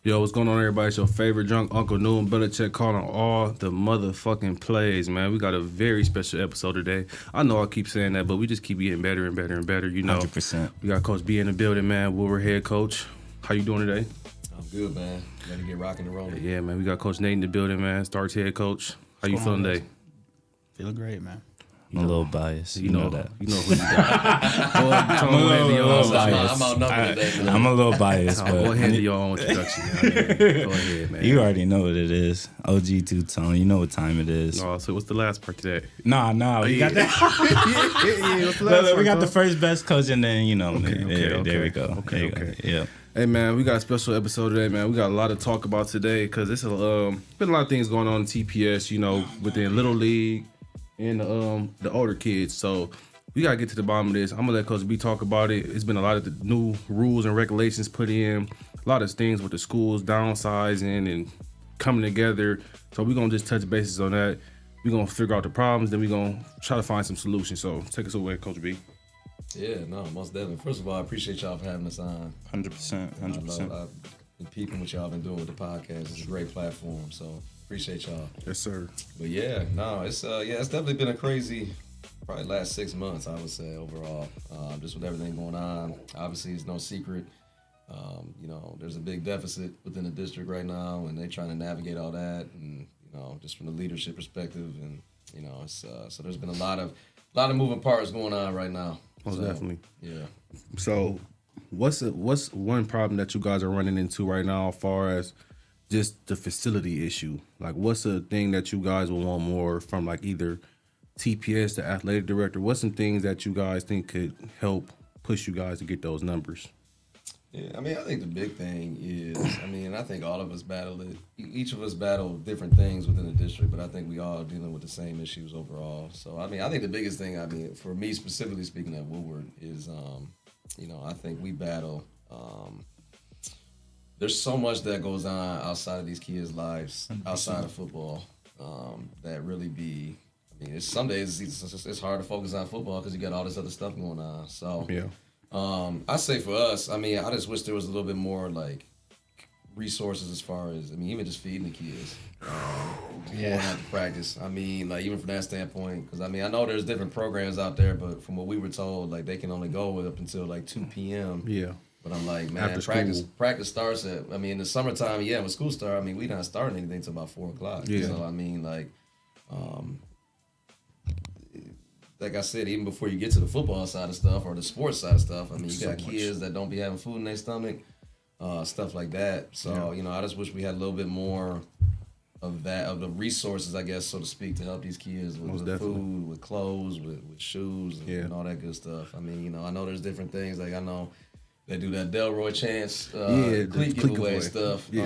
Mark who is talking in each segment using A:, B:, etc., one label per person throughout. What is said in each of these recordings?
A: Yo, what's going on, everybody? It's your favorite drunk Uncle New and Belichick calling all the motherfucking plays, man. We got a very special episode today. I know I keep saying that, but we just keep getting better and better and better, you know.
B: 100%.
A: We got Coach B in the building, man. We're head coach. How you doing today?
C: I'm good, man. Ready to get rocking and rolling.
A: Yeah, man. We got Coach Nate in the building, man. Starks head coach. How you feeling today?
D: Feeling great, man.
B: I'm a little biased. You know that.
A: You know who you got.
B: I'm
C: outnumbered today, man.
B: I'm a little biased, but
A: Go ahead and do your own introduction. Man. Go ahead, man.
B: you already know what it is. OG two-tone. You know what time it is.
A: Oh, so what's the last part today?
B: Nah. We got that.
A: yeah. What's the last part,
B: we got
A: though?
B: the first best coach, and then, you know,
A: Okay.
B: there we go.
A: Okay.
B: Yeah.
A: Hey man, we got a special episode today, man. We got a lot to talk about today because it's been a lot of things going on in TPS, you know, within Little League and the older kids. So we gotta get to the bottom of this. I'm gonna let Coach B talk about it. It's been a lot of the new rules and regulations put in, a lot of things with the schools downsizing and coming together. So we're gonna just touch bases on that. We're gonna figure out the problems, then we're gonna try to find some solutions. So take us away, Coach B.
C: Yeah, no, most definitely. First of all, I appreciate y'all for having us on.
B: 100%.
C: I've been peeping what y'all been doing with the podcast. It's a great platform, so appreciate y'all.
A: Yes, sir.
C: But yeah, no, it's definitely been a crazy, probably last 6 months, I would say, overall. Just with everything going on. Obviously, it's no secret. You know, there's a big deficit within the district right now, and they're trying to navigate all that, and you know, just from the leadership perspective, and you know, it's so there's been a lot of moving parts going on right now.
A: Most definitely.
C: Yeah.
A: So, what's one problem that you guys are running into right now, as far as just the facility issue? Like, what's a thing that you guys will want more from, like, either TPS, the athletic director? What's some things that you guys think could help push you guys to get those numbers?
C: Yeah, I mean, I think the big thing is, I think all of us battle it. Each of us battle different things within the district, but I think we all dealing with the same issues overall. So, I mean, I think the biggest thing, for me specifically speaking at Woodward is, you know, I think we battle. There's so much that goes on outside of these kids' lives, 100%. Outside of football, that really be. I mean, some days it's hard to focus on football because you got all this other stuff going on. So. Yeah. I say for us, I mean, I just wish there was a little bit more like resources as far as, I mean, even just feeding the kids. Yeah. Have to practice. I mean, like even from that standpoint, because I mean, I know there's different programs out there, but from what we were told, like they can only go up until like 2 p.m. Yeah. But I'm like, man, practice starts at, I mean, in the summertime, yeah, when school starts, I mean, we not starting anything until about 4 o'clock. Yeah. So I mean, like I said, even before you get to the football side of stuff or the sports side of stuff, I mean, you got kids that don't be having food in their stomach, stuff like that. So, you know, I just wish we had a little bit more of that, of the resources, I guess, so to speak, to help these kids with food, with clothes, with shoes, and all that good stuff. I mean, you know, I know there's different things. Like, I know they do that Delroy chance, cleat giveaway stuff, you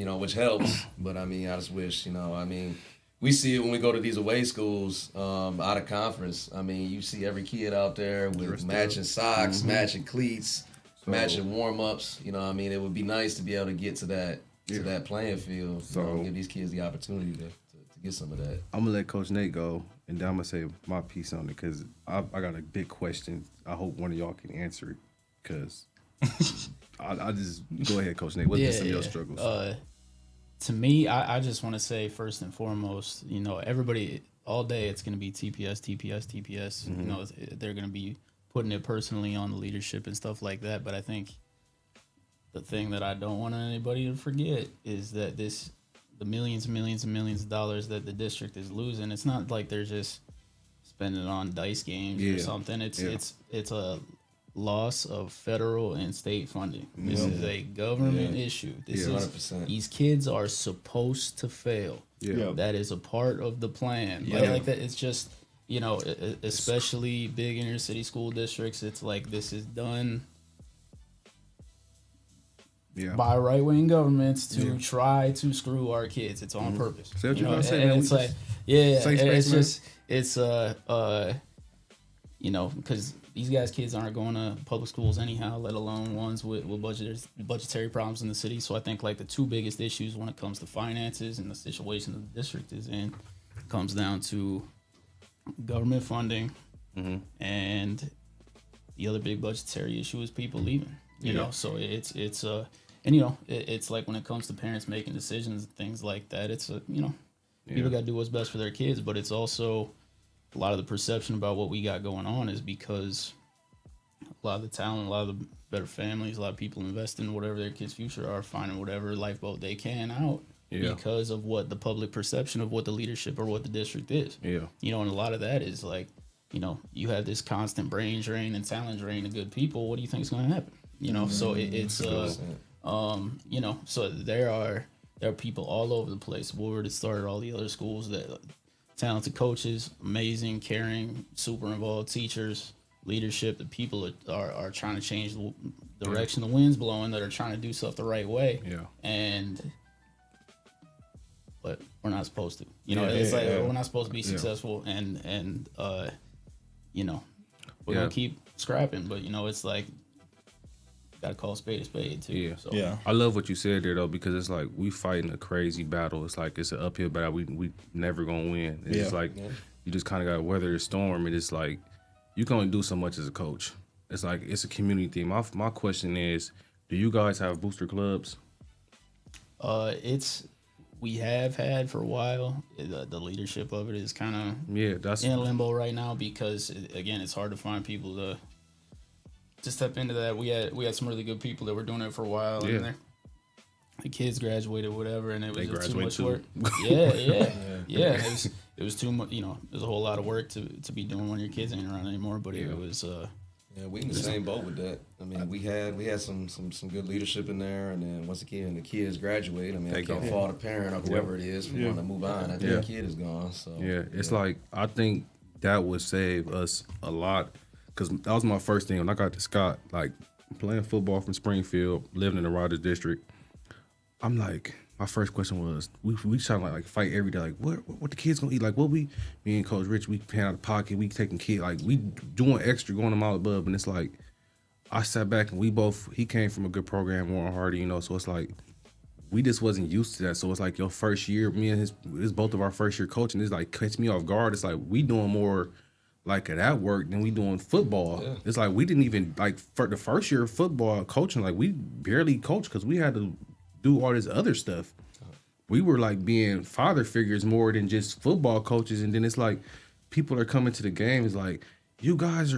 C: know, which helps. But, I mean, I just wish, you know, I mean, we see it when we go to these away schools out of conference. I mean, you see every kid out there with matching socks, matching cleats, matching warm-ups. You know what I mean? It would be nice to be able to get to that playing field. So, you know, give these kids the opportunity to get some of that.
A: I'm going to let Coach Nate go, and then I'm going to say my piece on it because I got a big question. I hope one of y'all can answer it because I just – go ahead, Coach Nate. What's been some of your struggles?
D: To me, I just want to say first and foremost, you know, everybody all day it's going to be TPS. Mm-hmm. You know, they're going to be putting it personally on the leadership and stuff like that. But I think the thing that I don't want anybody to forget is that the millions and millions and millions of dollars that the district is losing, it's not like they're just spending it on dice games or something. It's a loss of federal and state funding. This is a government issue. This is
C: 100%.
D: These kids are supposed to fail. That is a part of the plan. Like that, it's just, you know, especially big inner city school districts. It's like this is done by right wing governments to try to screw our kids. It's on purpose.
A: You know,
D: and it's like it's just you know, because these guys' kids aren't going to public schools anyhow, let alone ones with budgetary problems in the city. So I think like the two biggest issues when it comes to finances and the situation the district is in comes down to government funding, and the other big budgetary issue is people leaving. You know, so it's And it's like when it comes to parents making decisions and things like that, it's people got to do what's best for their kids, but it's also a lot of the perception about what we got going on is because a lot of the talent, a lot of the better families, a lot of people invest in whatever their kids' future are, finding whatever lifeboat they can out because of what the public perception of what the leadership or what the district is.
A: Yeah.
D: And a lot of that is like, you have this constant brain drain and talent drain of good people. What do you think is going to happen? So it's so there are people all over the place. Woodward has started all the other schools that talented coaches, amazing, caring, super involved teachers, leadership. The people are trying to change the direction the wind's blowing, that are trying to do stuff the right way.
A: Yeah.
D: But we're not supposed to. It's like we're not supposed to be successful, and we're gonna keep scrapping. But it's like, gotta call a spade too.
A: Yeah.
D: So.
B: Yeah.
A: I love what you said there though, because it's like we fighting a crazy battle. It's like it's an uphill battle. We never gonna win. It's like you just kind of gotta weather the storm. And it's like you can only do so much as a coach. It's like it's a community thing. My question is, do you guys have booster clubs?
D: We have had for a while. The leadership of it is kind of
A: that's
D: in limbo right now because again, it's hard to find people to step into that. We had some really good people that were doing it for a while, and the kids graduated, whatever, and it was just too much work. Yeah. It was too much. There's a whole lot of work to be doing when your kids ain't around anymore. But it was.
C: Yeah, we in the same boat with that. I mean, we had some good leadership in there, and then once again the kids graduate. I mean, I can't fault a parent or whoever it is for wanting to move on after the kid is gone. So
A: it's like I think that would save us a lot, because that was my first thing when I got to Scott, like playing football from Springfield, living in the Rogers district. I'm like, my first question was, we trying to like fight every day. Like, what the kids gonna eat? Like, me and Coach Rich, we paying out of pocket. We taking kids, like we doing extra, going a mile above. And it's like, I sat back and he came from a good program, Warren Hardy, so it's like, we just wasn't used to that. So it's like your first year, me and it's both of our first year coaching. It's like catch me off guard. It's like we doing more like at work than we doing football. Yeah. It's like we didn't even like for the first year of football coaching, like we barely coached because we had to do all this other stuff. We were like being father figures more than just football coaches. And then it's like people are coming to the game. It's like, you guys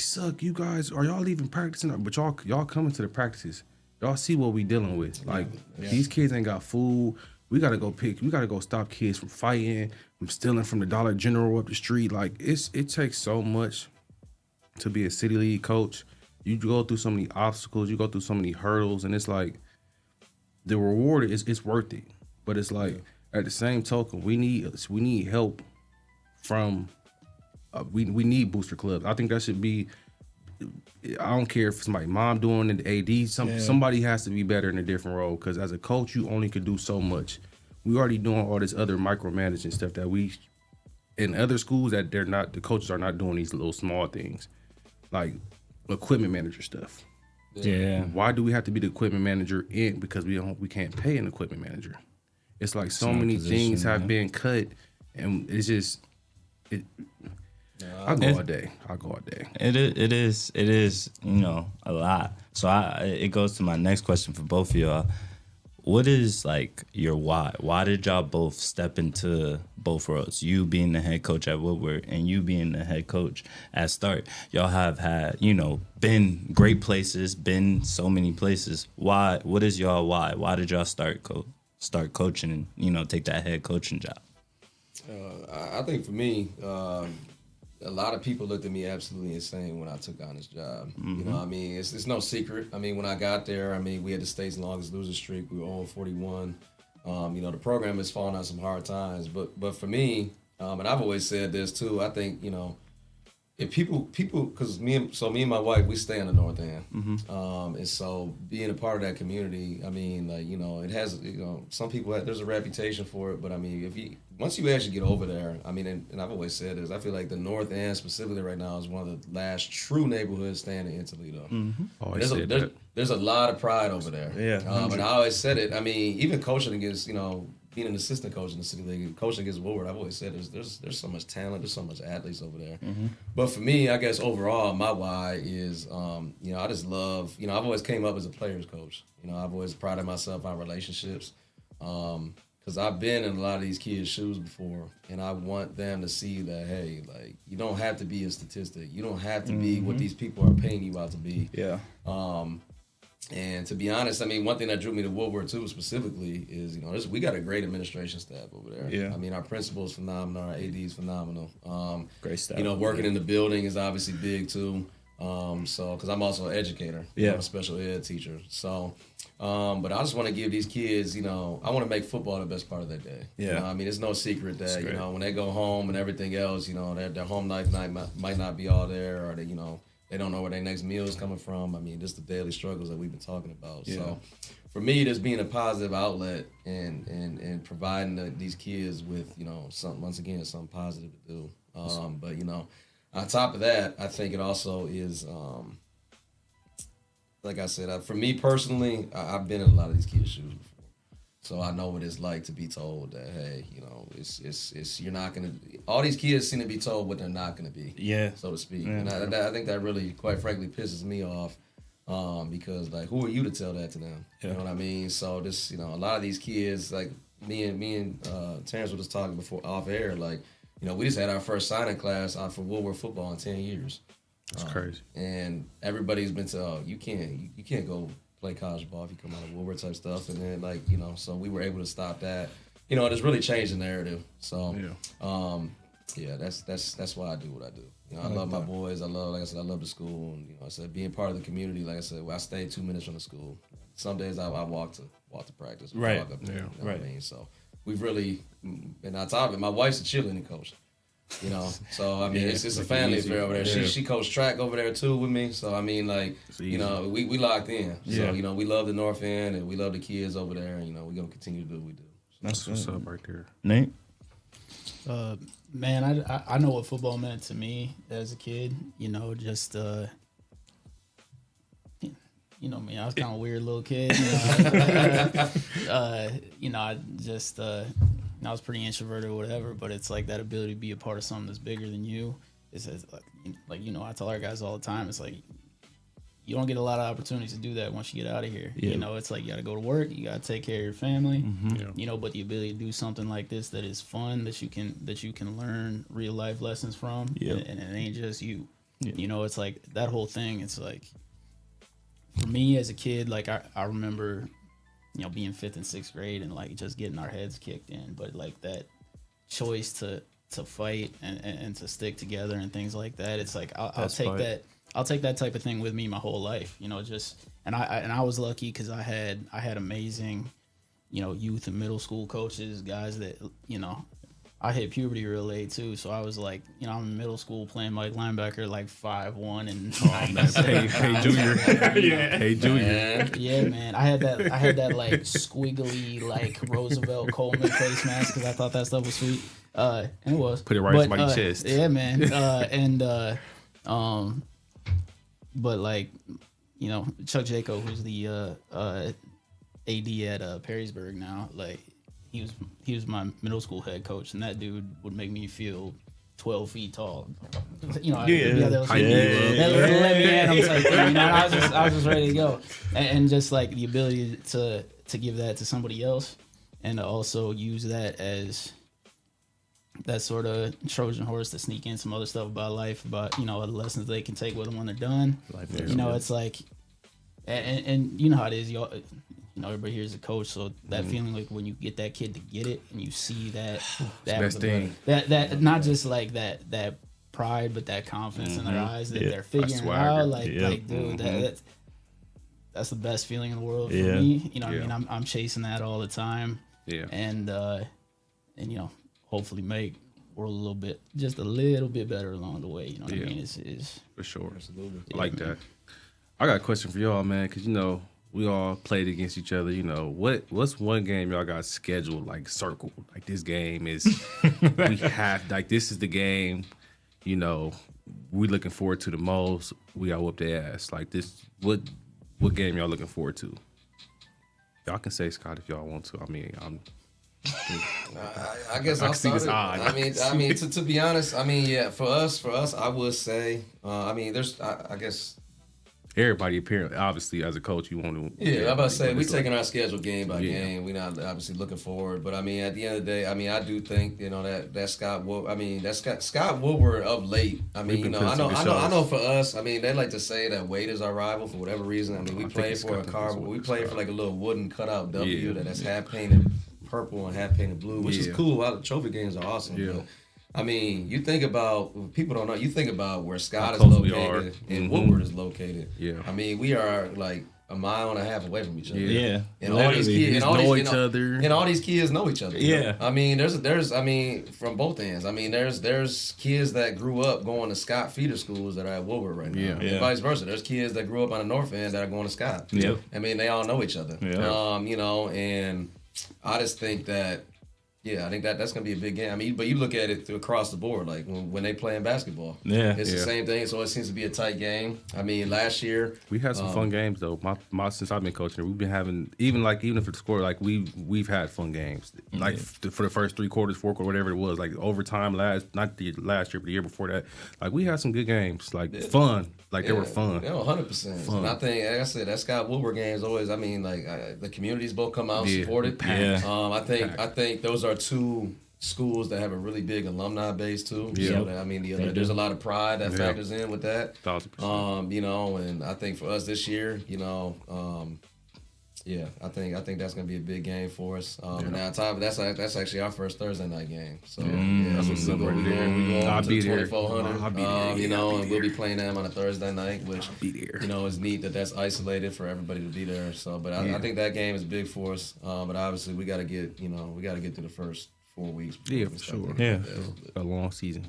A: suck. You guys, are y'all even practicing? But y'all coming to the practices. Y'all see what we dealing with. Like these kids ain't got food. We gotta go stop kids from fighting, from stealing from the Dollar General up the street. Like it takes so much to be a city league coach. You go through so many obstacles, you go through so many hurdles, and it's like the reward is worth it. But it's like at the same token, we need help from we need booster clubs. I think that should be. I don't care if it's my mom doing it, AD. Somebody has to be better in a different role, because as a coach, you only could do so much. We already doing all this other micromanaging stuff that we in other schools that the coaches are not doing these little small things like equipment manager stuff.
B: Yeah.
A: Why do we have to be the equipment manager because we can't pay an equipment manager? It's like so many things have been cut, and it's just I go all day.
B: It is, a lot. So it goes to my next question for both of y'all. What is like your why? Why did y'all both step into both roles? You being the head coach at Woodward and you being the head coach at Start. Y'all have had, been great places, been so many places. Why? What is y'all why? Why did y'all start coaching and, take that head coaching job?
C: I think for me, a lot of people looked at me absolutely insane when I took on this job. Mm-hmm. It's no secret. When I got there, we had the state's longest losing streak. We were 0-41. The program has fallen on some hard times. But for me, and I've always said this too, I think, if people, because me and my wife, we stay in the North End. Mm-hmm. And so being a part of that community, it has, some people, there's a reputation for it. But once you actually get over there, and I've always said this, I feel like the North End specifically right now is one of the last true neighborhoods standing in Toledo. Mm-hmm. There's a lot of pride over there.
B: Yeah.
C: And I always said it. Even coaching against, being an assistant coach in the City League, coaching against Woodward, I've always said there's so much talent, there's so much athletes over there. But for me, I guess overall, my why is, I just love, I've always came up as a player's coach. I've always prided myself on relationships. Because I've been in a lot of these kids' shoes before, and I want them to see that, hey, like, you don't have to be a statistic. You don't have to be what these people are paying you out to be.
B: Yeah.
C: And to be honest, I mean, one thing that drew me to Woodward, too, specifically is, we got a great administration staff over there.
B: Yeah.
C: I mean, our principal is phenomenal. Our AD is phenomenal.
B: Great staff.
C: Working in the building is obviously big, too. Because I'm also an educator.
B: Yeah.
C: I'm a special ed teacher. So, but I just want to give these kids, I want to make football the best part of their day.
B: Yeah.
C: I mean, it's no secret that, when they go home and everything else, their home life might not be all there, or they don't know where their next meal is coming from. I mean, just the daily struggles that we've been talking about. Yeah. So, for me, just being a positive outlet and providing these kids with, something positive to do. But, on top of that, I think it also is, like I said, for me personally, I've been in a lot of these kids' shoes before, so I know what it's like to be told that, hey, it's you're not gonna. All these kids seem to be told what they're not gonna be, so to speak. Yeah. And I think that really, quite frankly, pisses me off, because like, who are you to tell that to them? Yeah. You know what I mean? So this, a lot of these kids, like me and Terrence were just talking before off air, like. We just had our first signing class for Woodward football in 10 years.
A: That's crazy.
C: And everybody's been told, you can't go play college ball if you come out of Woodward type stuff. And then, so we were able to stop that. It's really changed the narrative. So, that's why I do what I do. I love my boys. I love the school. And, I said, being part of the community, like I said, I stayed 2 minutes from the school. Some days I walk to practice.
B: Right.
C: Walk up there, what I mean? So, we've really, and on top of it, my wife's a cheerleading coach. So I mean, it's a family affair over there. She coached track over there too with me. So I mean, like, we locked in. So we love the North End and we love the kids over there. And we're gonna continue to do what we do. So
A: that's what's up right there,
B: Nate.
D: Man, I know what football meant to me as a kid. Just me, I was kind of a weird little kid. I just, I was pretty introverted or whatever, but it's like that ability to be a part of something that's bigger than you. It's like, I tell our guys all the time, it's like, you don't get a lot of opportunities to do that once you get out of here. Yeah. It's like, you got to go to work, you got to take care of your family, but the ability to do something like this that is fun, that you can learn real life lessons from, and it ain't just you. It's like that whole thing. It's like, for me as a kid, like I remember, being 5th and 6th grade and like just getting our heads kicked in, but like that choice to fight and to stick together and things like that. It's like I'll take that type of thing with me my whole life. And I was lucky because I had amazing, youth and middle school coaches, guys that I hit puberty real late too, so I was like, I'm in middle school playing like linebacker, like 5'1" and
A: hey junior, hey junior,
D: yeah, man. I had that like squiggly like Roosevelt Coleman face mask because I thought that stuff was sweet. And it was.
A: Put it right in somebody's chest.
D: Yeah, man. But like, Chuck Jaco, who's the AD at Perrysburg now, like. He was my middle school head coach, and that dude would make me feel 12 feet tall. Let me in. I was like, I was just ready to go, and just like the ability to give that to somebody else, and to also use that as that sort of Trojan horse to sneak in some other stuff about life, about the lessons they can take with them when they're done. It's like, and you know how it is, y'all. Everybody here is a coach, so that feeling like when you get that kid to get it and you see that
A: best thing.
D: That not just like that pride, but that confidence in their eyes that they're figuring it out. Like dude, that's the best feeling in the world for me. I mean, I'm chasing that all the time. Yeah. And hopefully make world just a little bit better along the way. What I mean? It's
A: for sure. Absolutely. I like that. I got a question for y'all, man, because we all played against each other. What's one game y'all got scheduled, like circled? Like this game is, we have, like this is the game, we looking forward to the most. We got whoop their ass. Like this, what game y'all looking forward to? Y'all can say Scott if y'all want to. I mean,
C: I guess I'll
A: see this
C: start it. I mean, to be honest, I mean, yeah, for us, I would say, I mean, there's, I guess.
A: Everybody apparently, obviously, as a coach, you want to.
C: Yeah, I'm about to say we taking our schedule game by game. We're not obviously looking forward, but I mean, at the end of the day, I mean, I do think that Scott Woodward of late. I mean, I know for us, I mean, they like to say that Wade is our rival for whatever reason. I mean, we play for a car, we play for like a little wooden cutout W that's half painted purple and half painted blue, which is cool. The trophy games are awesome. Yeah. But, I mean, you think about, people don't know, you think about where Scott is located and Woodward is located. Yeah. I mean, we are like a mile and a half away from each other.
B: Yeah.
C: And all these kids
A: know each other.
C: And all these kids know each other.
B: Yeah.
C: You know? I mean, there's I mean, from both ends. I mean, there's kids that grew up going to Scott feeder schools that are at Woodward right now. Yeah. And vice versa. There's kids that grew up on the north end that are going to Scott.
B: Yep.
C: I mean, they all know each other.
B: Yeah.
C: You know, and I just think that, yeah, I think that's going to be a big game. I mean, but you look at it across the board, like when they play in basketball.
B: Yeah.
C: It's the same thing, so it seems to be a tight game. I mean, last year...
A: We had some fun games, though. Since I've been coaching, we've been having, even if it's score, like, we've had fun games. Like, for the first 3 quarters, 4 quarters, whatever it was, like, overtime not the last year, but the year before that. Like, we had some good games. Like, fun. Like, they were fun.
C: Yeah, 100%. Fun. And I think, like I said, that Scott Woodward games always, I mean, like, the communities both come out and support it.
B: Yeah.
C: I think those are 2 schools that have a really big alumni base too. Yeah. So that, I mean, there's a lot of pride that factors in with that.
A: 1,000%.
C: You know, and I think for us this year, you know, yeah, I think that's gonna be a big game for us. And now top that's actually our first Thursday night game. So
A: that's what's up right there.
C: We go
A: I'll
C: to
A: be
C: 2,400. You know, and we'll be playing them on a Thursday night, which you know is neat that's isolated for everybody to be there. So, but I think that game is big for us. But obviously we got to get through the first 4 weeks.
A: Yeah, for sure.
B: Yeah,
A: a long season.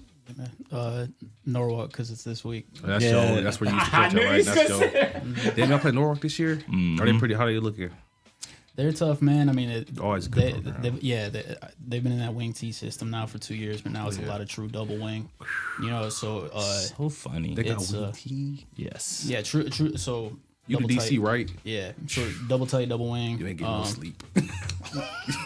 D: Norwalk, because it's this week.
A: That's where you used to catch up, right? That's Joe. Didn't y'all play Norwalk this year? Are they pretty? How are you looking?
D: They're tough, man. I mean,
A: always good.
D: They've been in that wing T system now for 2 years, but now it's a lot of true double wing. You know, so
B: so funny.
A: They got wing T.
B: Yes.
D: Yeah, true. So
A: you the DC, right?
D: Yeah, so double tight, double wing.
A: You ain't getting no sleep.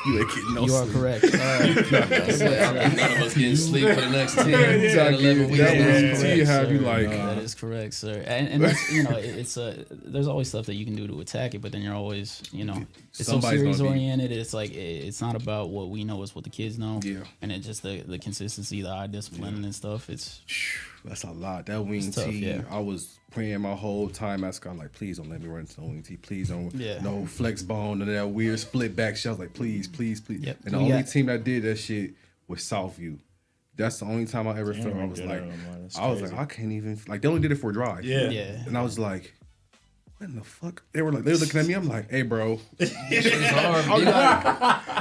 A: You ain't getting no
D: sleep. You are correct.
C: None of us getting sleep for the next 10, 11 weeks.
D: That is correct, sir. And that's, you know, it's there's always stuff that you can do to attack it, but then you're always, you know, it's so series oriented. It's like it's not about what we know, it's what the kids know. Yeah. And it's just the consistency, the eye discipline and stuff.
A: That's a lot. That wing T, I was praying my whole time at Scott, like, please don't let me run into the wing T. Please don't. No flex bone and that weird split back shit. I was like, please. Yep. And the only team that did that shit was Southview. That's the only time I ever felt I was like, I can't even, like, they only did it for a drive.
B: Yeah.
A: And I was like, what in the fuck? They were looking at me. I'm like, hey, bro.
C: It's hard.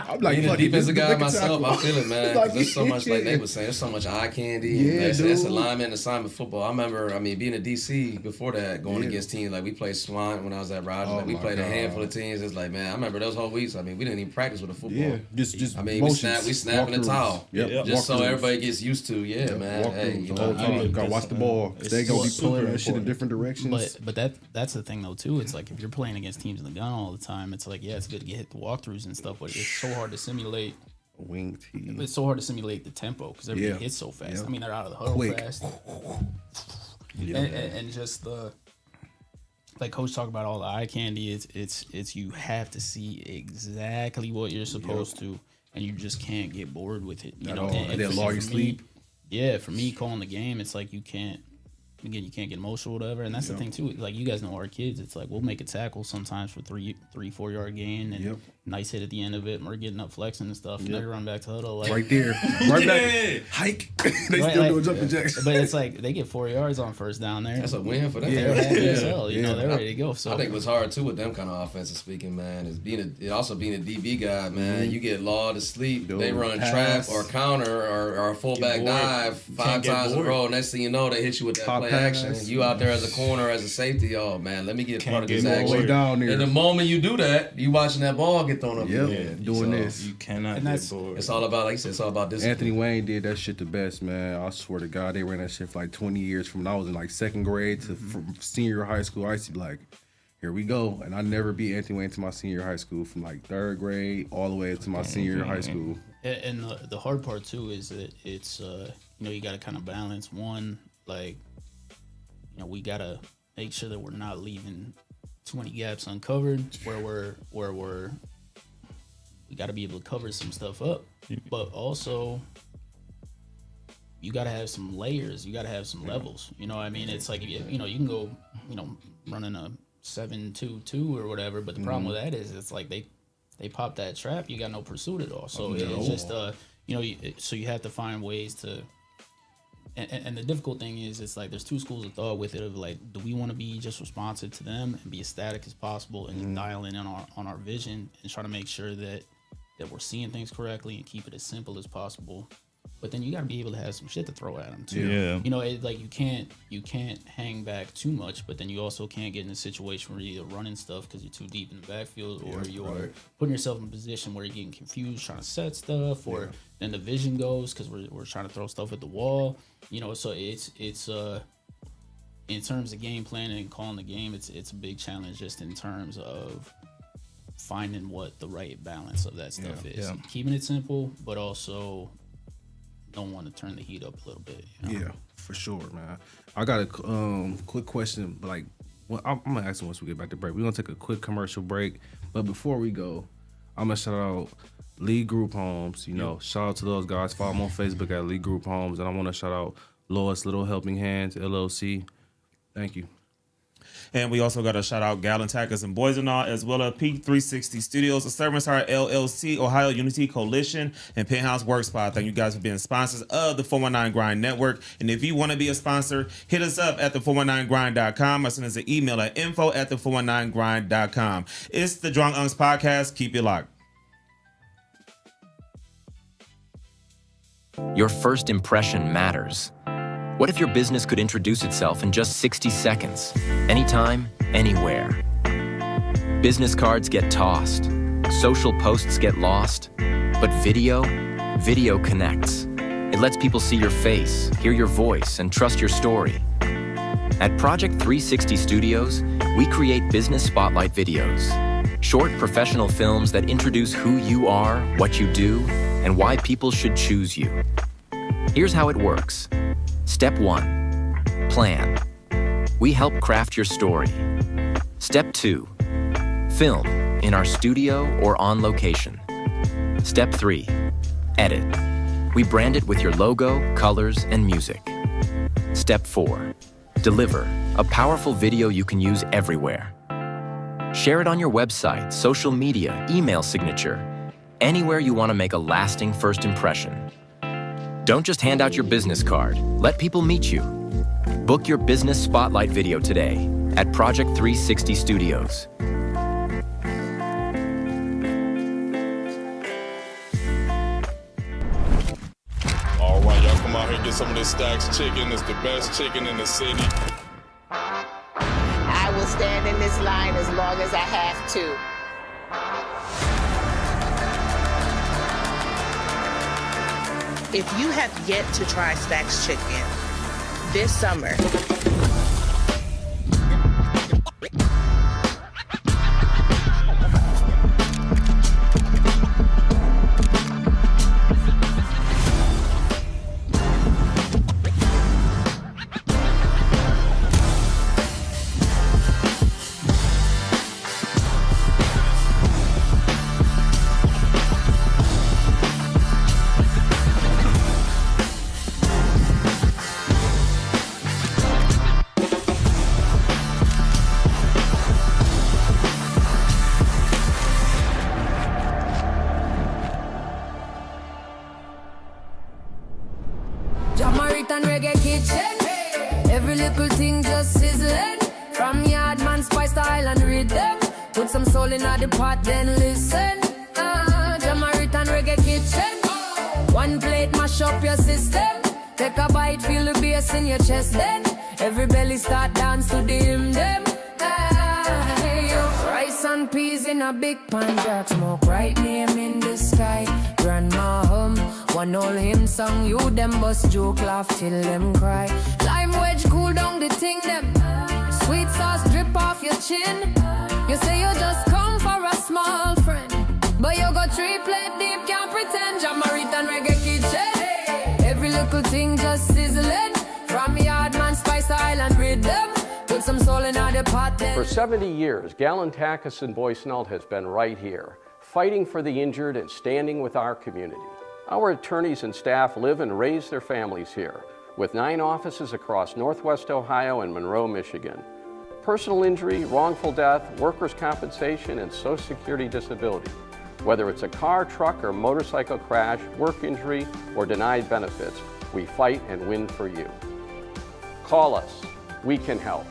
C: I'm like, being a defensive guy myself, I feel it, man. Because there's so much, like they were saying, there's so much eye candy. Yeah, that's alignment, assignment football. I remember, being a DC before that, going against teams like we played Swan when I was at Rogers. Like we played a handful of teams. It's like, man, I remember those whole weeks. We didn't even practice with the football. Yeah, just we snapping the towel. Yep. Just so everybody gets used to. Yeah, man. Hey, you know,
A: gotta watch the ball. They gonna be pulling that shit in different directions.
D: But that's the thing though too. It's like if you're playing against teams in the gun all the time, it's like it's good to get hit the walkthroughs and stuff, but it's so hard to simulate.
A: Wing T.
D: It's so hard to simulate the tempo because everybody hits so fast. I mean, they're out of the huddle fast. And just like Coach talked about all the eye candy. It's you have to see exactly what you're supposed to, and you just can't get bored with it. You know,
A: and they'll lull you sleep.
D: Yeah, for me calling the game, it's like you can't get emotional or whatever, and that's the thing too. Like you guys know our kids, it's like we'll make a tackle sometimes for 3-4 yard gain and nice hit at the end of it, and we're getting up flexing and stuff, and they run back to huddle like
A: right there, right back, hike. They still doing jumping jacks,
D: but it's like they get 4 yards on first down there.
C: That's a win for them.
D: They're happy as hell, you know, they're ready to go. So
C: I think what's hard too with them kind of offensive speaking, man, is being a DB guy, man. You get lulled to sleep. They run trap or counter or a fullback dive 5 times in a row. Next thing you know, they hit you with that play action. You out there as a corner, as a safety. Oh man, let me get part of this action.
A: Down there.
C: And the moment you do that, you watching that ball get thrown up.
A: Doing this,
B: you cannot get bored.
C: It's all about, like you said, it's all about discipline.
A: Anthony Wayne did that shit the best, man. I swear to God, they ran that shit for like 20 years from when I was in like 2nd grade to from senior high school. I used to be like, here we go. And I never beat Anthony Wayne to my senior high school, from like 3rd grade all the way to my senior year of high school.
D: And the hard part too is that it's you got to kind of balance one, like, we got to make sure that we're not leaving too many gaps uncovered where we got to be able to cover some stuff up, but also you got to have some layers, you got to have some levels. You know what I mean? It's like, you can go, running a 7-2-2 or whatever, but the problem with that is it's like they pop that trap, you got no pursuit at all. So it's just so you have to find ways to. And the difficult thing is, it's like there's two schools of thought with it, of like, do we want to be just responsive to them and be as static as possible and dial in on our vision and try to make sure that we're seeing things correctly and keep it as simple as possible. But then you got to be able to have some shit to throw at them too. Yeah. It's like you can't hang back too much, but then you also can't get in a situation where you're either running stuff because you're too deep in the backfield, or you're putting yourself in a position where you're getting confused trying to set stuff, or then the vision goes because we're trying to throw stuff at the wall. So it's in terms of game planning and calling the game, it's a big challenge just in terms of finding what the right balance of that stuff is. Keeping it simple, but also don't want to turn the heat up a little bit.
A: Yeah, for sure, man. I got a quick question, but like, I'm gonna ask them once we get back to break. We're gonna take a quick commercial break, but before we go, I'm gonna shout out Lee Group Homes. Shout out to those guys. Follow them on Facebook at Lee Group Homes, and I want to shout out Lois Little Helping Hands LLC. Thank you.
E: And we also got to shout out Gallon Tackers and Boys and All, as well as Peak 360 Studios, the Servants Heart LLC, Ohio Unity Coalition, and Penthouse Workspot. Thank you guys for being sponsors of the 419 Grind Network. And if you want to be a sponsor, hit us up at the419grind.com or send us an email at info@the419grind.com. It's the Drunk Unks Podcast. Keep it locked.
F: Your first impression matters. What if your business could introduce itself in just 60 seconds? Anytime, anywhere. Business cards get tossed. Social posts get lost. But video connects. It lets people see your face, hear your voice, and trust your story. At Project 360 Studios, we create business spotlight videos. Short professional films that introduce who you are, what you do, and why people should choose you. Here's how it works. Step 1, plan. We help craft your story. Step 2, film in our studio or on location. Step 3, edit. We brand it with your logo, colors, and music. Step 4, deliver a powerful video you can use everywhere. Share it on your website, social media, email signature, anywhere you want to make a lasting first impression. Don't just hand out your business card. Let people meet you. Book your business spotlight video today at Project 360 Studios.
G: All right, y'all come out here and get some of this Stacks chicken. It's the best chicken in the city.
H: I will stand in this line as long as I have to. If you have yet to try Stacks Chicken this summer,
I: Jamaican reggae kitchen. Every little thing just sizzling. From Yardman spice to Island rhythm. Put some soul in the pot, then listen. Jamaican reggae kitchen. One plate mash up your system. Take a bite, feel the bass in your chest. Then every belly start dance to the hymn them. Rice and peas in a big pan, jack smoke right name in the sky. Grandma hum, one old hymn song. You them bust joke, laugh till them cry. Lime wedge cool down the thing them. Sweet sauce drip off your your chin. You say you just come for a small friend, but you go triple deep, can't pretend. Jamaican and reggae kitchen. Every little thing just sizzling. From Yardman Spice to Island Rhythm. Put some soul in the pot then.
J: For 70 years, Galen Takis and Boyce-Nult has been right here, fighting for the injured and standing with our community. Our attorneys and staff live and raise their families here, with 9 offices across Northwest Ohio and Monroe, Michigan. Personal injury, wrongful death, workers' compensation, and Social Security disability. Whether it's a car, truck, or motorcycle crash, work injury, or denied benefits, we fight and win for you. Call us. We can help.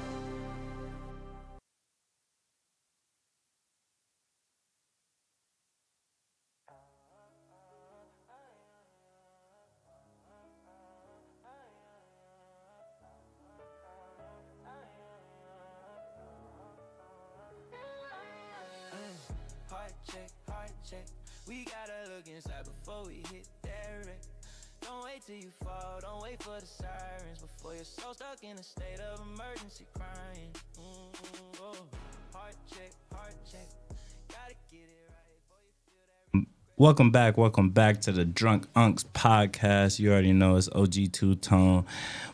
K: Heart check. We gotta look inside before we hit that wreck. Don't wait till you fall, don't wait for the sirens before you're so stuck in a state of emergency crying. Oh. Heart check. Gotta get it right before you feel that.
B: Welcome back to the Drunk Unks podcast. You already know it's OG Two-Tone.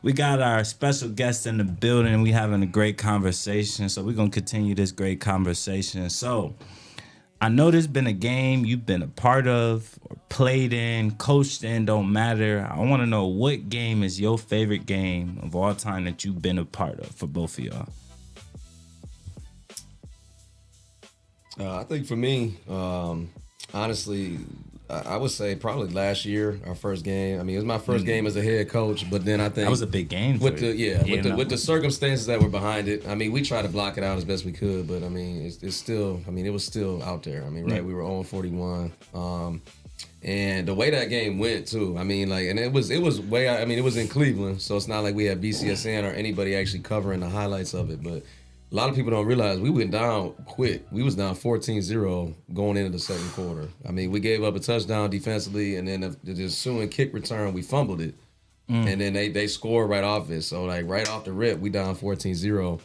B: We got our special guest in the building. We having a great conversation, so we're gonna continue this great conversation. So I know there's been a game you've been a part of or played in, coached in, don't matter. I want to know, what game is your favorite game of all time that you've been a part of for both of y'all?
C: I think for me, honestly, I would say probably last year, our first game. I mean, it was my first game as a head coach, but then I think
B: that was a big game
C: with the circumstances that were behind it. I mean, we tried to block it out as best we could, but I mean, it's still. I mean, it was still out there. I mean, right? We were 0-41, and the way that game went too. I mean, like, and it was way. I mean, it was in Cleveland, so it's not like we had BCSN or anybody actually covering the highlights of it, but. A lot of people don't realize we went down quick. We was down 14-0 going into the second quarter. I mean, we gave up a touchdown defensively, and then the ensuing kick return, we fumbled it. And then they scored right off it. So, like, right off the rip, we down 14-0.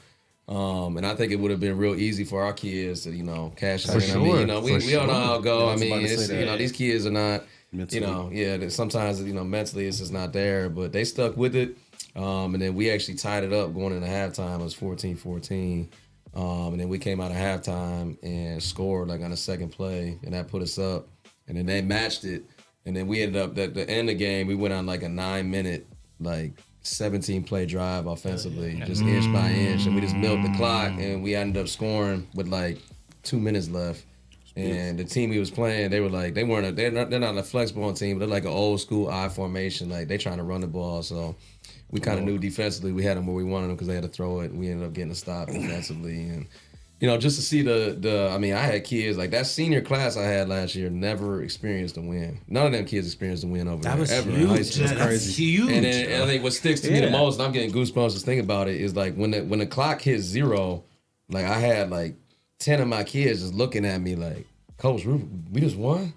C: And I think it would have been real easy for our kids to, cash out.
A: For sure.
C: I mean, we all know how it go.
A: Yeah,
C: I mean,
A: it's,
C: these kids are not,
A: mentally.
C: sometimes, mentally it's just not there. But they stuck with it. And then we actually tied it up going into halftime. It was 14-14. And then we came out of halftime and scored like on the second play, and that put us up. And then they matched it. And then we ended up at the end of the game, we went on like a 9-minute, like 17-play drive offensively, just inch by inch. And we just milked the clock, and we ended up scoring with like 2 minutes left. And the team we was playing, they were like, they're not a flexible team, but they're like an old school I formation. Like they trying to run the ball. So we kind of knew defensively we had them where we wanted them because they had to throw it. And we ended up getting a stop defensively. And, just to see I mean, I had kids, like that senior class I had last year never experienced a win. None of them kids experienced a win over there ever in high school.
B: That's huge.
C: And then I think what sticks to me the most, and I'm getting goosebumps just thinking about it, is like when the clock hit 0, like I had like 10 of my kids just looking at me like, Coach, we just won?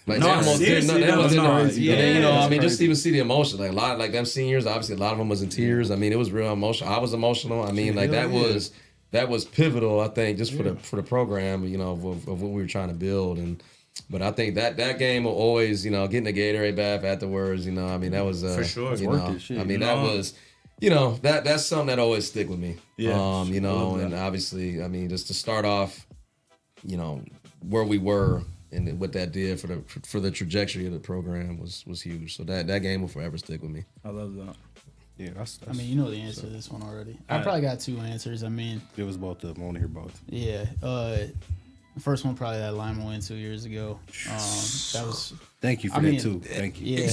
C: Like,
B: no, seriously,
C: I mean, just even see the emotion. Like a lot of like them seniors, obviously a lot of them was in tears. I mean, it was real emotional. I was emotional. I mean, like that was pivotal, I think, just for the program, of what we were trying to build. But I think that game will always, getting the Gatorade bath afterwards, I mean, that was
B: for sure.
C: I mean, that was that's something that always stick with me. Yeah. And obviously, I mean, just to start off, where we were and what that did for the trajectory of the program was huge. So that game will forever stick with me.
B: I love that.
A: Yeah, that's
D: I mean, you know the answer to this one already. I probably got 2 answers. I mean,
A: it was both of them. I want to hear both.
D: Yeah. The first one probably that Lima win 2 years ago. That was.
A: Thank you for that too. Thank you.
D: Yeah.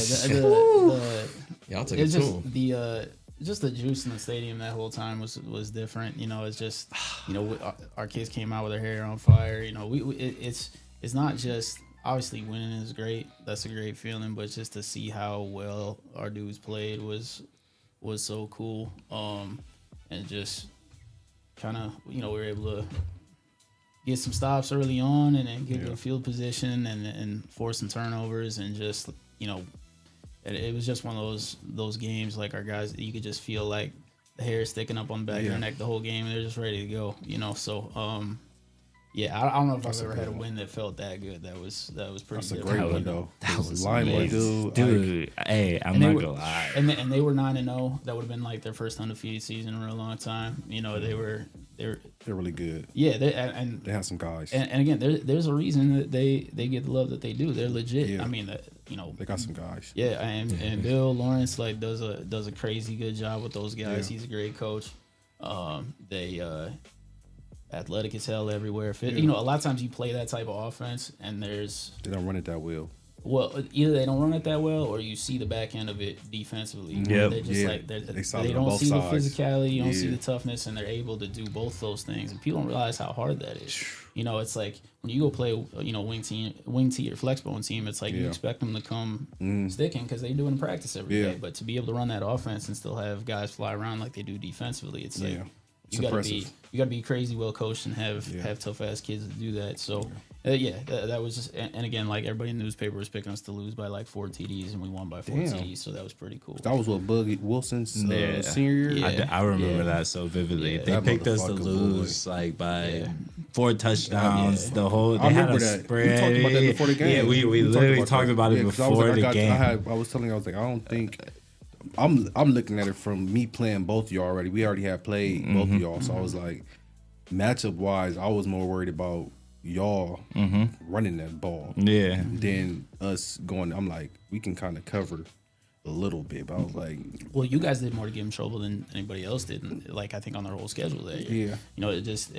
C: Y'all took it too.
D: Just the juice in the stadium that whole time was different. It's just our kids came out with their hair on fire. It's not just obviously winning is great. That's a great feeling, but just to see how well our dudes played was so cool. And just kind of we were able to get some stops early on and then get good field position and force some turnovers and just it was just one of those games like our guys you could just feel like hair sticking up on the back of their neck the whole game, and they're just ready to go. So yeah, I don't know if I've ever had a win that felt that good. That was pretty good.
A: That's a great one though.
B: That was
A: Limelight,
B: dude. Hey, I'm not gonna lie.
D: And they were 9-0. That would have been like their first undefeated season in a real long time. They're really good. Yeah, and
A: they have some guys.
D: And again, there's a reason that they get the love that they do. They're legit. Yeah. I mean,
A: they got some guys.
D: Yeah, and Bill Lawrence does a crazy good job with those guys. Yeah. He's a great coach. They athletic as hell everywhere. A lot of times you play that type of offense, and they
A: don't run it that well.
D: Well, either they don't run it that well, or you see the back end of it defensively.
B: Yep.
D: They're just they don't see the physicality, you don't see the toughness, and they're able to do both those things. And people don't realize how hard that is. It's like when you go play, wing tee or flex bone team, it's like you expect them to come sticking because they do it in practice every day. But to be able to run that offense and still have guys fly around like they do defensively, it's like you gotta be crazy well coached and have tough ass kids to do that. So that was just, and again, like everybody in the newspaper was picking us to lose by like 4 TDs, and we won by 4 TDs. So that was pretty cool.
A: That was what Buggy Wilson's senior year.
B: Yeah. I remember that so vividly. They picked us to lose by 4 touchdowns. The whole they had a spread.
A: We talked about that before the game.
B: Yeah, we literally talked about it before the game.
A: I was telling you, I was like, I don't think. I'm looking at it from me playing both of y'all already. We already had played both of y'all, so I was like, matchup wise, I was more worried about y'all running that ball, than us going. I'm like, we can kind of cover a little bit, but I was like,
D: well, you guys did more to give him trouble than anybody else did. Like I think on their whole schedule that year. It just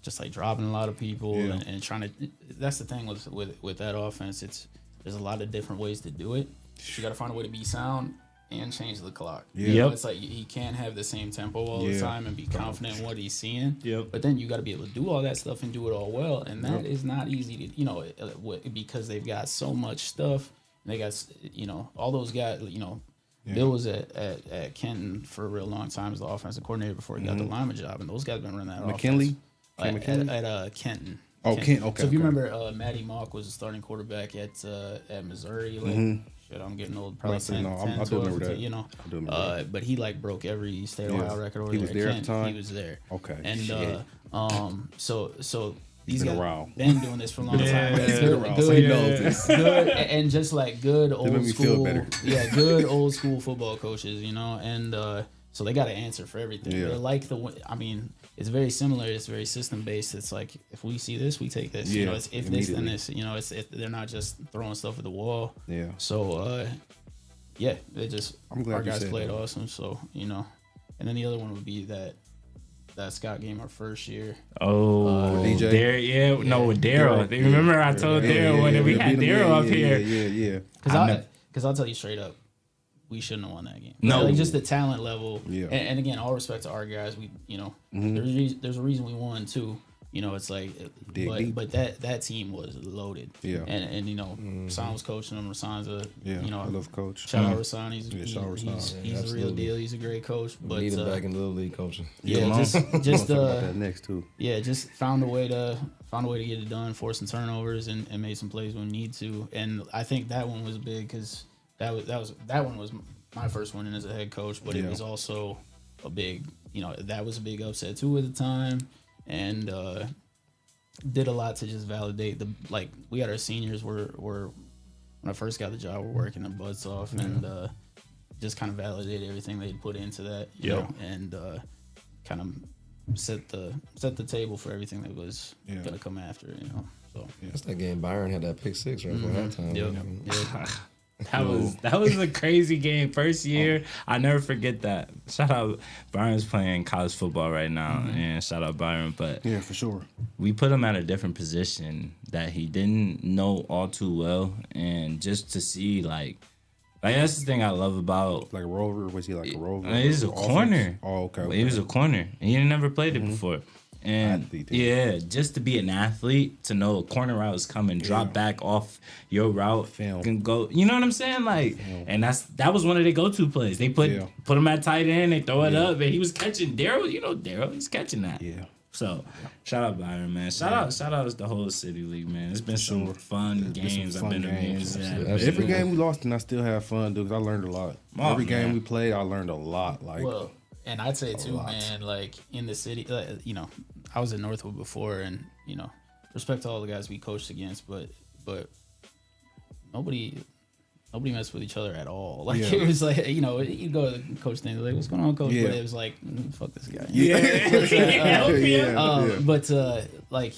D: just like dropping a lot of people and trying to. That's the thing with that offense. There's a lot of different ways to do it. You got to find a way to be sound and change the clock. It's like he can't have the same tempo all the time and be confident in what he's seeing. But then you got to be able to do all that stuff and do it all well, and that is not easy to because they've got so much stuff. And they got all those guys. Bill was at Kenton for a real long time as the offensive coordinator before he got the lineman job, and those guys been running that
A: McKinley?
D: offense at Kenton.
A: Oh, Kent. Okay.
D: So if you remember, Matty Mock was the starting quarterback at Missouri. Shit, I'm getting old. Probably 10,
A: I do remember that.
D: I do remember that. But he broke every state Ohio record over there.
A: He was there at the time?
D: He was there.
A: Okay.
D: And so these guys
A: around.
D: been doing this for a long time. Good, and just like good old school. Good old school football coaches, and so they got to answer for everything. They're like it's very similar. It's very system based. It's like if we see this, we take this. It's if this then this. They're not just throwing stuff at the wall. Yeah. So they just our guys played awesome. So and then the other one would be that Scott game our first year.
B: DJ. With Daryl. Remember I told Daryl when we had Daryl up here.
A: Yeah.
D: Because I'll tell you straight up, we shouldn't have won that game.
B: No,
D: just the talent level. Yeah. And again, all respect to our guys. We, there's a reason we won too. It's like, but that team was loaded. Yeah. And Rasan was coaching them. Rasan's
A: I love coach.
D: Shout out Rasan. He's a real deal. He's a great coach. But
C: need him back in the little league coaching.
D: Yeah. Just
A: about that next too.
D: Yeah. Just found a way to get it done, forced some turnovers, and made some plays when we need to. And I think that one was big because. That one was my first one in as a head coach, but it was also a big, that was a big upset too at the time, and did a lot to just validate we had our seniors were when I first got the job, we're working their butts off and just kind of validated everything they'd put into that, and kind of set the table for everything that was gonna come after, So
C: that's that game. Byron had that pick six right before halftime.
B: That was a crazy game. First year, I never forget that. Shout out Byron's playing college football right now, and shout out Byron. But
A: yeah, for sure,
B: we put him at a different position that he didn't know all too well, and just to see like that's the thing I love about
A: like a rover. Was he like a rover?
B: He was a corner.
A: Oh, okay.
B: He was a corner. He had never played it before. And just to be an athlete, to know a corner route is coming, drop back off your route, can go. You know what I'm saying? Like, and that was one of their go-to plays. They put him at tight end, they throw it up, and he was catching Daryl. Daryl, he's catching that.
A: Yeah.
B: So shout out Byron, man. Shout out the whole City League, man. It's been some fun games. I've been
A: Every game we lost, and I still have fun, dude. 'Cause I learned a lot. Every game we played, I learned a lot. Like,
D: well, and I'd say too, man. Like in the city, you know, I was in Northwood before, and you know, respect to all the guys we coached against, but nobody messed with each other at all. Like it was like, you know, you go to the coach thing, like, what's going on, coach? But it was like, fuck this guy. But like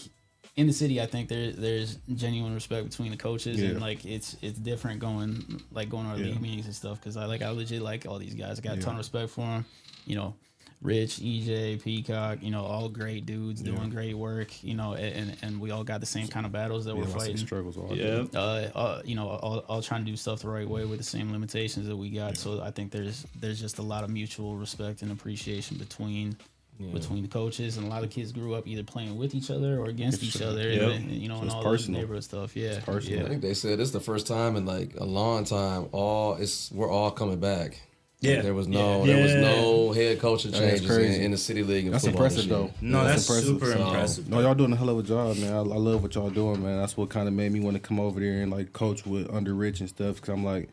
D: in the city, I think there's genuine respect between the coaches, and like it's different going on league meetings and stuff, because I legit like all these guys. I got a ton of respect for them. You know, Rich, EJ, Peacock, you know, all great dudes doing great work, you know, and we all got the same kind of battles that we're fighting.
A: Struggles all
D: you know, all trying to do stuff the right way with the same limitations that we got. So I think there's just a lot of mutual respect and appreciation between the coaches, and a lot of kids grew up either playing with each other or against each other, and, you know, so and all those neighborhood stuff. I
C: think they said it's the first time in like a long time we're all coming back. Like, there was no head coaching changes in the City League.
A: That's impressive, though.
B: No, that's super impressive.
A: No, y'all doing a hell of a job, man. I love what y'all doing, man. That's what kind of made me want to come over there and like coach with under Rich and stuff. Because I'm like,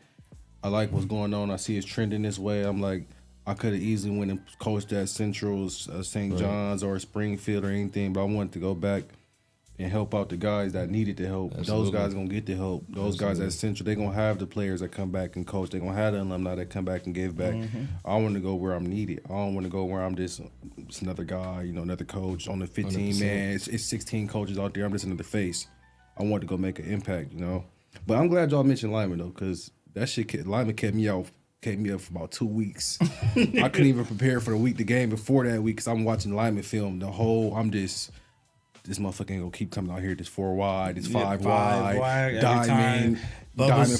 A: I like what's going on. I see it's trending this way. I'm like, I could have easily went and coached at Central's, St. John's, or Springfield or anything, but I wanted to go back and help out the guys that needed the help. Absolutely. Those guys gonna get the help. Those guys at Central, they gonna have the players that come back and coach. They gonna have the alumni that come back and give back. I want to go where I'm needed. I don't want to go where I'm just another guy, you know, another coach on the 15 100%. Man. It's 16 coaches out there. I'm just another face. I want to go make an impact, you know. But I'm glad y'all mentioned Lyman though, because that shit, Lyman kept me up for about 2 weeks. I couldn't even prepare for the game before that week, because I'm watching Lyman film. This motherfucker ain't gonna keep coming out here. This 4 wide, this 5 wide, diamond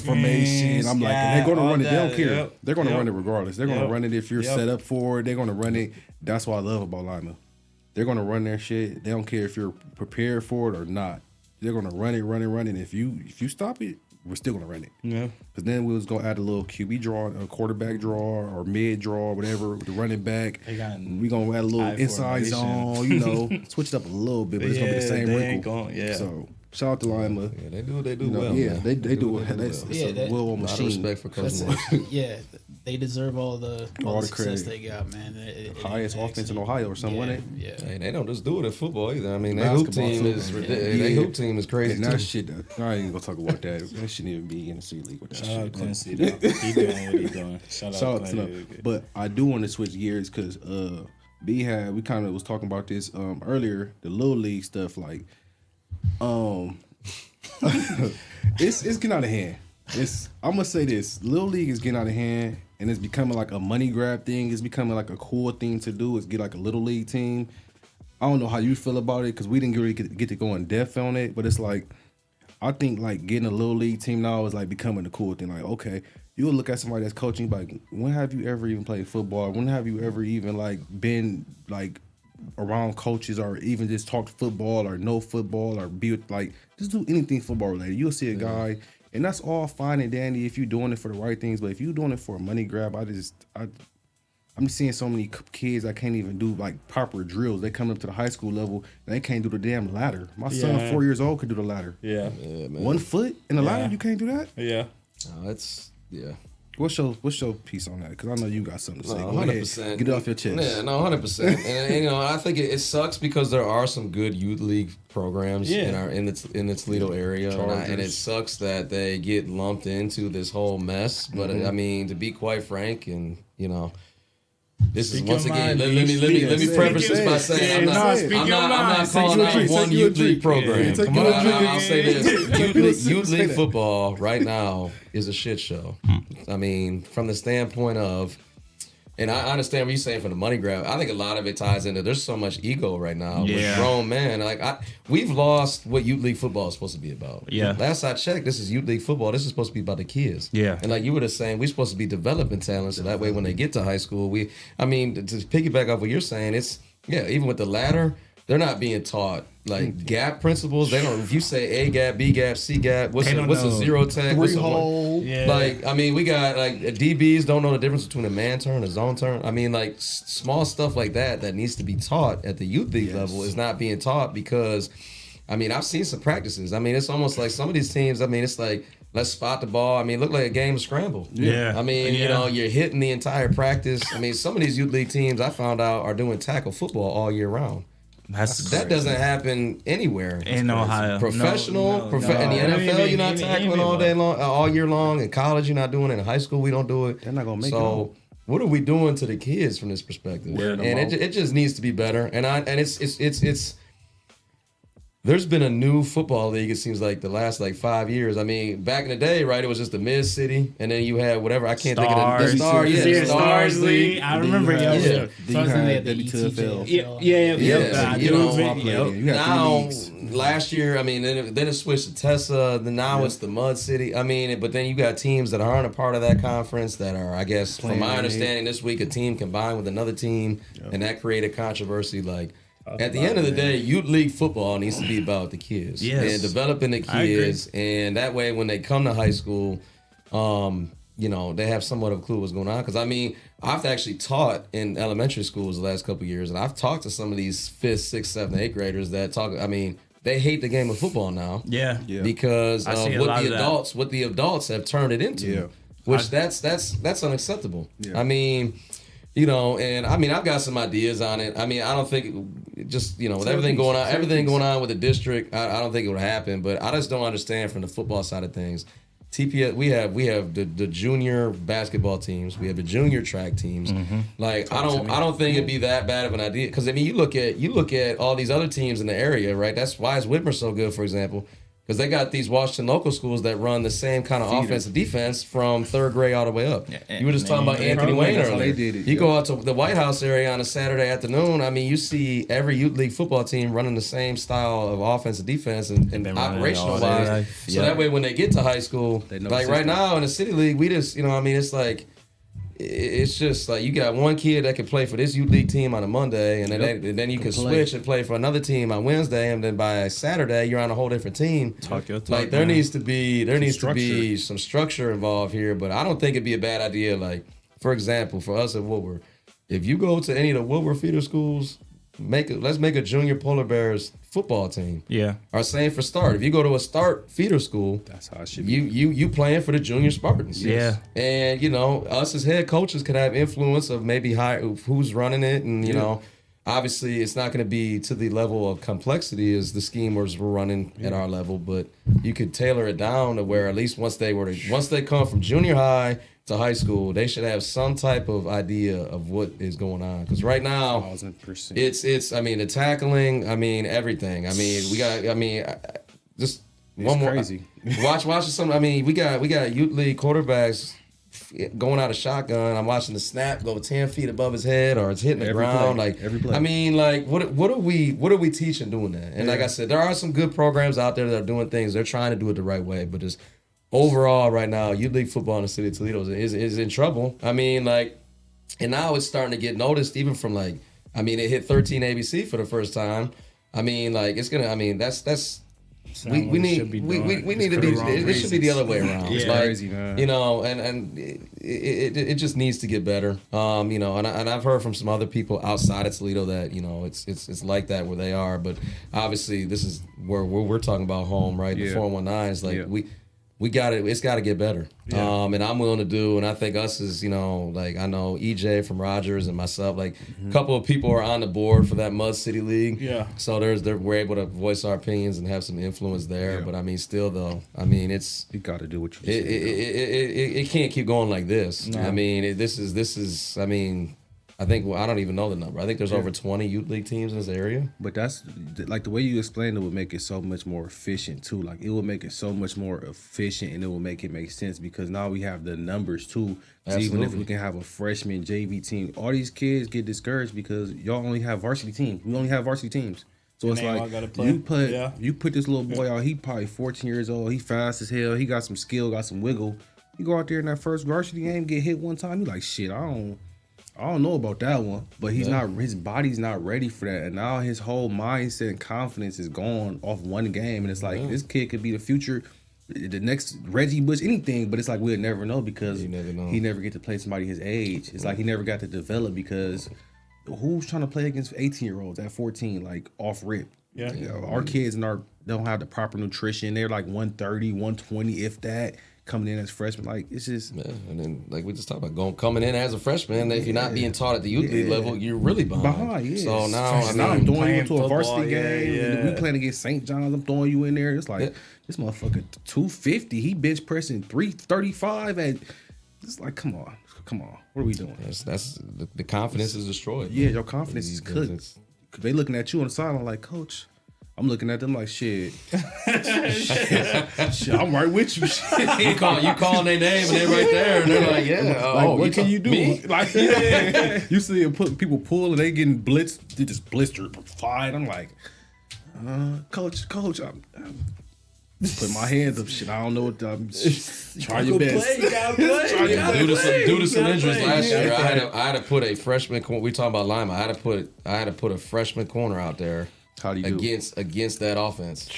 A: formation. I'm like, and they're gonna run it. They don't care. They're gonna run it regardless. They're gonna run it if you're set up for it. They're gonna run it. That's what I love about Lima. They're gonna run their shit. They don't care if you're prepared for it or not. They're gonna run it. And if you stop it, we're still gonna run it. Yeah. Because then we was gonna add a little QB draw, a quarterback draw, or mid draw, whatever, with the running back. We gonna add a little inside zone, you know, switch it up a little bit, but it's gonna be the same wrinkle. So shout out to Lima.
C: Yeah, they do what they do well.
A: Yeah,
C: man.
A: they do. It's a well-oiled machine.
C: Respect for Coach Moore.
D: They deserve all the success they got, man.
A: Highest offense in Ohio or something, wasn't it?
C: Yeah. Hey, they don't just do it in football either. I mean, their hoop team is ridiculous. Their hoop team is crazy.
A: And that shit, I ain't gonna talk about that. They shouldn't even be in the C League with that shit.
B: Quincy, he doing what he doing. Shout out to him.
A: But I do want to switch gears because we kind of was talking about this earlier, the Little League stuff. Like, it's getting out of hand. I'm gonna say this: Little League is getting out of hand, and it's becoming like a money grab thing. It's becoming like a cool thing to do. Is get like a Little League team. I don't know how you feel about it, because we didn't really get to go in depth on it. But it's like, I think like getting a Little League team now is like becoming a cool thing. Like, okay, you would look at somebody that's coaching, like, when have you ever even played football? When have you ever even like been like around coaches, or even just talked football or know football, or be like just do anything football related? You'll see a guy. And that's all fine and dandy if you're doing it for the right things. But if you're doing it for a money grab, I'm just seeing so many kids that can't even do like proper drills. They come up to the high school level and they can't do the damn ladder. My son, 4 years old, could do the ladder.
C: Yeah, man.
A: 1 foot in the ladder, you can't do that?
B: Yeah.
A: What's your piece on that? Because I know you got something to say.
C: 100%.
A: Get it off your chest.
C: Yeah, no, 100%. and you know, I think it sucks because there are some good youth league programs in its Toledo area, and it sucks that they get lumped into this whole mess. But I mean, to be quite frank, and you know, this is once again. Let me preface this by saying I'm not calling out one youth league program. Come on, I'll say this: youth league football right now is a shit show. I mean, from the standpoint of, and I understand what you're saying from the money grab. I think a lot of it ties into there's so much ego right now with grown men. Like we've lost what youth league football is supposed to be about. Yeah. Last I checked, this is youth league football. This is supposed to be about the kids. Yeah. And like you were just saying, we're supposed to be developing talent so that way when they get to high school, to piggyback off what you're saying, even with the ladder. they're not being taught like gap principles. They don't. If you say A gap, B gap, C gap, what's a zero tech? What's a
A: hole?
D: Yeah.
C: Like, I mean, we got like DBs don't know the difference between a man turn, a zone turn. I mean, like small stuff like that needs to be taught at the youth league level is not being taught because, I mean, I've seen some practices. I mean, it's almost like some of these teams. I mean, it's like let's spot the ball. I mean, look like a game of scramble.
E: Yeah.
C: I mean, you know, you're hitting the entire practice. I mean, some of these youth league teams I found out are doing tackle football all year round. That doesn't happen anywhere
B: in Ohio.
C: Professional, in the NFL, you're not tackling all day long, all year long. In college, you're not doing it. In high school, we don't do it.
A: They're not gonna make it.
C: So, what are we doing to the kids from this perspective? And it just needs to be better. And it's. There's been a new football league. It seems like the last 5 years. I mean, back in the day, right? It was just the Mid City, and then you had whatever. I can't think of the Stars. Yeah,
D: Stars League. I remember.
A: Yeah.
D: Stars League.
A: WTFL.
D: Yeah.
C: You know, now last year, I mean, then it switched to Tessa. Then now it's the Mud City. I mean, but then you got teams that aren't a part of that conference that are, I guess, from my understanding, this week a team combined with another team, and that created controversy. Like. At the end of the day, youth league football needs to be about the kids and developing the kids, and that way when they come to high school, you know, they have somewhat of a clue what's going on. Because I mean, I've actually taught in elementary schools the last couple of years, and I've talked to some of these 5th, 6th, 7th, 8th graders that talk. I mean, they hate the game of football now, because of what the adults have turned it into, which that's unacceptable. I mean. You know, and I mean, I've got some ideas on it. I mean, I don't think just, you know, with everything going on with the district, I don't think it would happen. But I just don't understand from the football side of things. TPS, we have the junior basketball teams, we have the junior track teams. Like, I don't think it'd be that bad of an idea because I mean, you look at all these other teams in the area, right? That's why is Whitmer so good, for example. Because they got these Washington local schools that run the same kind of offense and defense from 3rd grade all the way up. You were just talking about Anthony Wayne earlier. You go out to the White House area on a Saturday afternoon, I mean, you see every youth league football team running the same style of offense and defense and operational wise. So that way when they get to high school, like right now in the City League, we just, you know, I mean, it's like, it's just like you got one kid that can play for this youth league team on a Monday, and then you can switch and play for another team on Wednesday, and then by Saturday you're on a whole different team. Like there needs to be some structure involved here, but I don't think it'd be a bad idea. Like for example, for us at Woodward, if you go to any of the Woodward feeder schools, let's make a junior Polar Bears football team. Or same for Start. If you go to a Start feeder school,
A: that's how it should be.
C: You playing for the junior Spartans. And you know, us as head coaches could have influence of maybe who's running it, and you know, obviously it's not going to be to the level of complexity as the schemers were running at our level, but you could tailor it down to where at least once they come from junior high to high school, they should have some type of idea of what is going on. Because right now,
A: 1,000%.
C: it's I mean, the tackling, I mean, everything. I mean, we got, I mean, just one more.
A: Crazy.
C: Watch some. I mean, we got youth league quarterbacks going out of shotgun. I'm watching the snap go 10 feet above his head, or it's hitting the ground.
A: Play.
C: Like
A: every play.
C: I mean, like what are we teaching doing that? And like I said, there are some good programs out there that are doing things. They're trying to do it the right way, but just overall, right now, youth league football in the city of Toledo is in trouble. I mean, like, and now it's starting to get noticed even from like, I mean, it hit 13 ABC for the first time. I mean, like, it's gonna. I mean, that's. We need to be. It should be the other way around.
A: Yeah,
C: like,
A: crazy, man.
C: You know, and it just needs to get better. You know, and I've heard from some other people outside of Toledo that you know it's like that where they are, but obviously this is where we're talking about home, right? The 419 is like we got it. It's got to get better. And I'm willing to do. And I think us as, you know, like I know EJ from Rogers and myself, like a couple of people are on the board for that Mud City League. So we're able to voice our opinions and have some influence there. But I mean, still though, I mean,
A: you got to do what you
C: it can't keep going like this. No. I mean, this is. I mean. I don't even know the number. I think there's over 20 youth league teams in this area.
A: But that's like the way you explained it would make it so much more efficient too. Like it will make it so much more efficient, and it will make it make sense because now we have the numbers too. So even if we can have a freshman JV team, all these kids get discouraged because y'all only have varsity teams. We only have varsity teams. So it's like you put this little boy out. He probably 14 years old. He fast as hell. He got some skill, got some wiggle. You go out there in that first varsity game, get hit one time. You like shit. I I don't know about that one, but he's not. His body's not ready for that, and now his whole mindset and confidence is gone off one game, and it's like this kid could be the future, the next Reggie Bush, anything. But it's like we'll never know because he never get to play somebody his age. It's like he never got to develop because who's trying to play against 18-year-olds at 14, like off rip?
E: Yeah.
A: Our kids don't have the proper nutrition. They're like 130, 120, if that. Coming in as freshmen, like it's just
C: and then like we just talked about coming in as a freshman. If you're not being taught at the youth league level, you're really behind. So now
A: I'm throwing you into a varsity game. And we playing against St. John's. I'm throwing you in there. It's like this motherfucker 250. He bench pressing 335, and it's like come on. What are we doing?
C: That's the confidence is destroyed.
A: Yeah, your confidence is cooked. They looking at you on the sideline like, coach. I'm looking at them like shit. Shit, I'm right with you. Shit.
C: You calling their name and they're right there and they're like, yeah.
A: What can you do? Me? Like, you see people pull and they getting blitzed. They just blistered, fine. I'm like, coach. I'm put my hands up. Shit, I don't know what. Try your best.
C: Due to some injuries last year, I had to put a freshman. We talking about Lima. I had to put a freshman corner out there.
A: How do you
C: against that offense?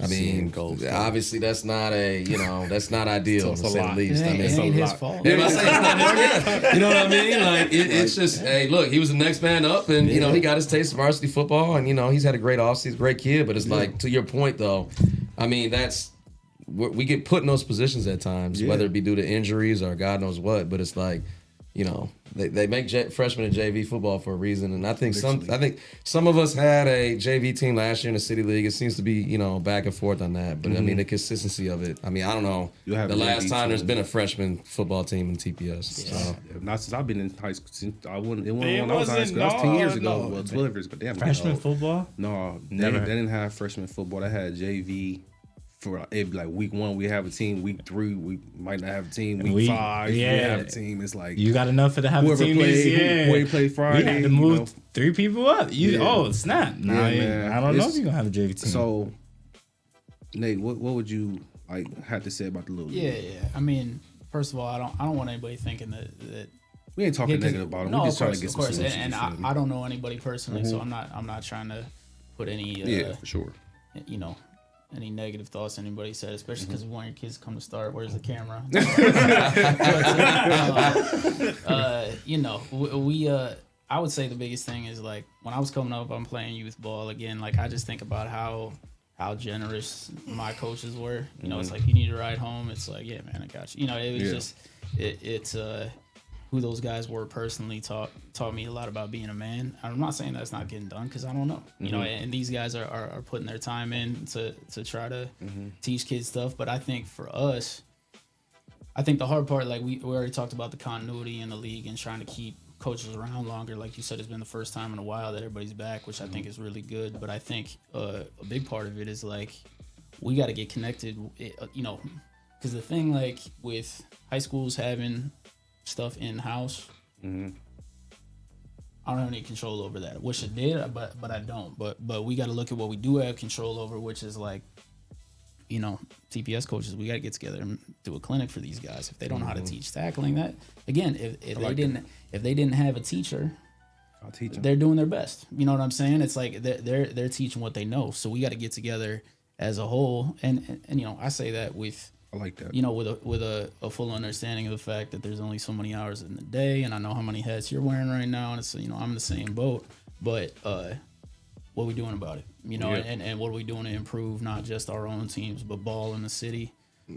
C: I mean, obviously that's not that's not ideal to say the least.
D: It ain't his fault.
C: You know what I mean? Like it's just, hey, look, he was the next man up, and he got his taste of varsity football, and he's had a great offseason, he's a great kid. But it's like, to your point though, I mean we get put in those positions at times, whether it be due to injuries or God knows what. But it's like, they make freshmen and JV football for a reason, and I think some of us had a JV team last year in the city league. It seems to be back and forth on that, but I mean the consistency of it. I mean I don't know the last time there's been a freshman football team in TPS.
A: Yeah. So. Not since I've been in high school. Since I wasn't when I was in high school. That was 10 years ago. Well, 12 years, but damn.
B: Freshman football?
A: No, never. They didn't have freshman football. They had JV. For like week 1 we have a team, week 3 we might not have a team, week 5 we have a team. It's like
B: you got enough for the have a team this year.
A: Whoever played Friday,
B: we had to move 3 people up. Oh snap! Nah, man. I don't know if you're gonna have a JV team.
A: So Nate, what would you have to say about the little league?
D: Yeah. I mean, first of all, I don't want anybody thinking that
A: we ain't talking negative about them.
D: No,
A: we just trying to
D: get
A: some solutions.
D: And I don't know anybody personally, so I'm not trying to put any
A: for sure.
D: Any negative thoughts anybody said, especially because we want your kids to come to start. Where's the camera? I would say the biggest thing is like when I was coming up, I'm playing youth ball again. Like I just think about how generous my coaches were. It's like you need to ride home. It's like, yeah, man, I got you. It was just it's who those guys were personally taught me a lot about being a man. I'm not saying that's not getting done because I don't know, and these guys are putting their time in to try to teach kids stuff. But I think for us, I think the hard part, like we already talked about the continuity in the league and trying to keep coaches around longer. Like you said, it's been the first time in a while that everybody's back, which I think is really good. But I think a big part of it is like we got to get connected, because the thing like with high schools having stuff in house, I don't have any control over that. Wish I did, but I don't. But we got to look at what we do have control over, which is like, TPS coaches. We got to get together and do a clinic for these guys if they don't know how to teach tackling. That again, if they didn't have a teacher,
A: I'll teach them.
D: They're doing their best. You know what I'm saying? It's like they're teaching what they know. So we got to get together as a whole, and I say that with.
A: I like that.
D: With a full understanding of the fact that there's only so many hours in the day, and I know how many hats you're wearing right now, and it's I'm in the same boat. But what are we doing about it? And what are we doing to improve not just our own teams, but ball in the city? I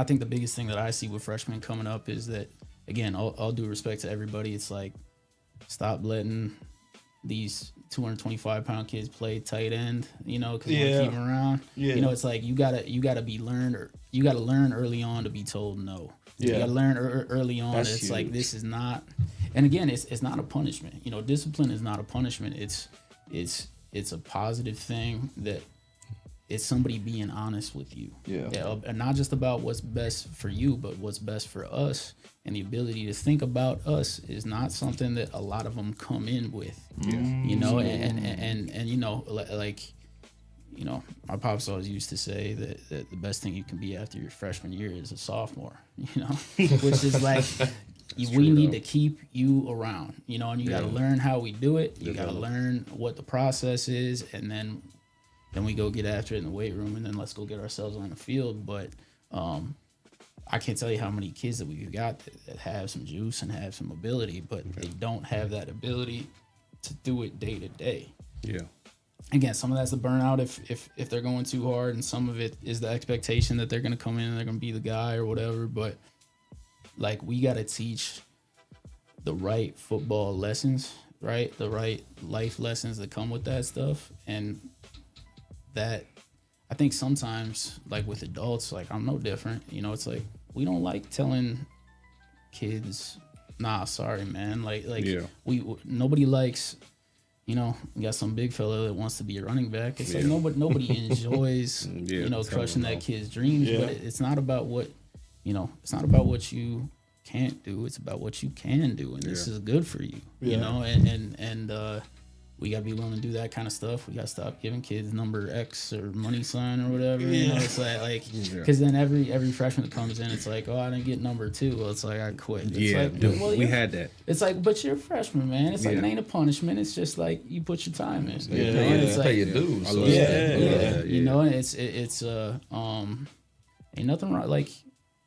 D: think the biggest thing that I see with freshmen coming up is that, again, all due respect to everybody, it's like stop letting these 225-pound kids play tight end, because you want to keep them around. Yeah. It's like you gotta learn early on to be told no. Yeah. You gotta learn early on. That's it's huge. Like this is not, and again, it's not a punishment. Discipline is not a punishment. It's a positive thing that it's somebody being honest with you. Yeah. And not just about what's best for you, but what's best for us. And the ability to think about us is not something that a lot of them come in with. Yeah. My pops always used to say that the best thing you can be after your freshman year is a sophomore, which is like, we need to keep you around, you know, and you got to learn how we do it. You got to learn what the process is, and then we go get after it in the weight room, and then let's go get ourselves on the field. But I can't tell you how many kids that we've got that have some juice and have some ability, but they don't have that ability to do it day to day.
A: Yeah.
D: Again, some of that's the burnout if they're going too hard, and some of it is the expectation that they're going to come in and they're going to be the guy or whatever. But like, we got to teach the right football lessons, right? The right life lessons that come with that stuff. And that, I think sometimes, like with adults, like I'm no different. You know, it's like, we don't like telling kids, nah, sorry, man. Like nobody likes, you know, you got some big fella that wants to be a running back. It's like nobody enjoys, you know, crushing that kid's dreams. But it's not about what, you know, it's not about what you can't do. It's about what you can do, and this is good for you. You know, and we gotta be willing to do that kind of stuff. We gotta stop giving kids number X or money sign or whatever. You know, it's like because then every freshman that comes in, it's like, oh, I didn't get number 2. Well, it's like, I quit. It's like,
A: dude,
D: well,
A: we had that.
D: It's like, but you're a freshman, man. It's like, it ain't a punishment. It's just like, you put your time in.
C: Yeah,
D: you know? It's like,
C: pay your dues. So
D: you know, and it's ain't nothing wrong. Like,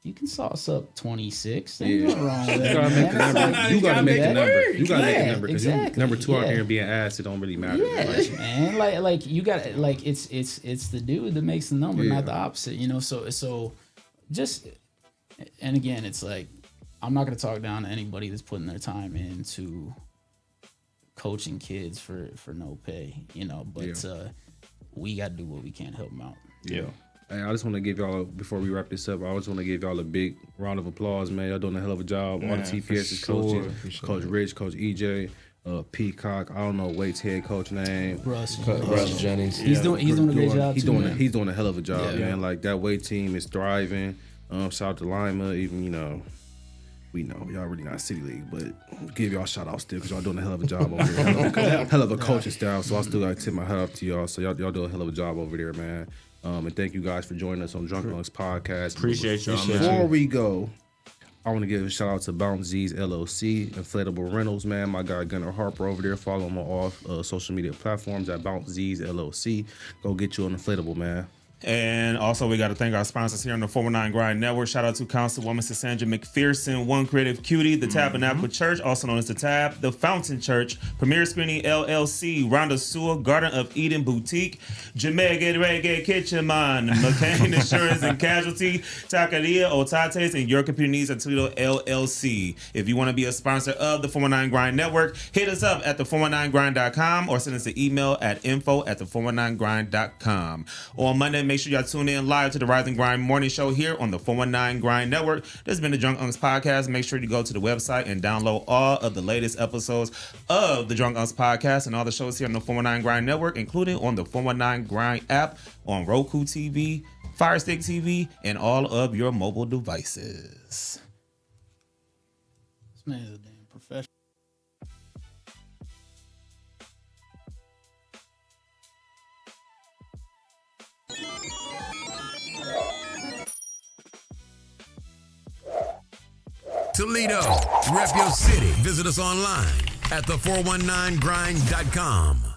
D: you can sauce up 26. Ain't nothing wrong with that.
A: You gotta make the number. You gotta make a number, because
D: exactly.
A: number 2 out here being asked, it don't really matter.
D: Yeah, man. Like you got, like, it's the dude that makes the number, not the opposite. You know, so just, and again, it's like, I'm not gonna talk down to anybody that's putting their time into coaching kids for no pay. You know, but we gotta do what we can to help them out.
A: Yeah. Hey, I just want to give y'all, before we wrap this up, I just want to give y'all a big round of applause, man. Y'all doing a hell of a job. All the TPS's coaches, Coach Rich, Coach EJ, Peacock, I don't know Wade's head coach name.
C: Russ Jennings.
D: He's doing a great job.
A: He's doing a hell of a job, man. Like, that Wade team is thriving. Shout out to Lima, even, you know, we know y'all really not City League, but give y'all shout out still, because y'all doing a hell of a job over there. Hell of a coaching staff, so I still got to tip my hat up to y'all. So y'all doing a hell of a job over there, man. And thank you guys for joining us on Drunk Unks Podcast.
B: Appreciate y'all, man.
A: Before we go, I want to give a shout out to Bounce Z's LLC, Inflatable Rentals, man. My guy Gunnar Harper over there. Follow him on all social media platforms at Bounce Z's LLC. Go get you an inflatable, man.
E: And also, we got to thank our sponsors here on the 419 Grind Network. Shout out to Councilwoman Sandra McPherson, One Creative Cutie, The Tabernacle Church, also known as The Tab, The Fountain Church, Premier Screening LLC, Rhonda Sewell, Garden of Eden Boutique, Jamaica Reggae Kitchen Man, McCain Insurance and Casualty, Taqueria Otates, and Your Computer Needs at Toledo LLC. If you want to be a sponsor of the 419 Grind Network, hit us up at the419grind.com or send us an email at info@the419grind.com. On Monday, make sure y'all tune in live to the Rise and Grind Morning Show here on the 419 Grind Network. This has been the Drunk Unks Podcast. Make sure you go to the website and download all of the latest episodes of the Drunk Unks Podcast and all the shows here on the 419 Grind Network, including on the 419 Grind app, on Roku TV, Fire Stick TV, and all of your mobile devices.
D: This man is a damn professional.
L: Toledo, rep your city. Visit us online at the419grind.com.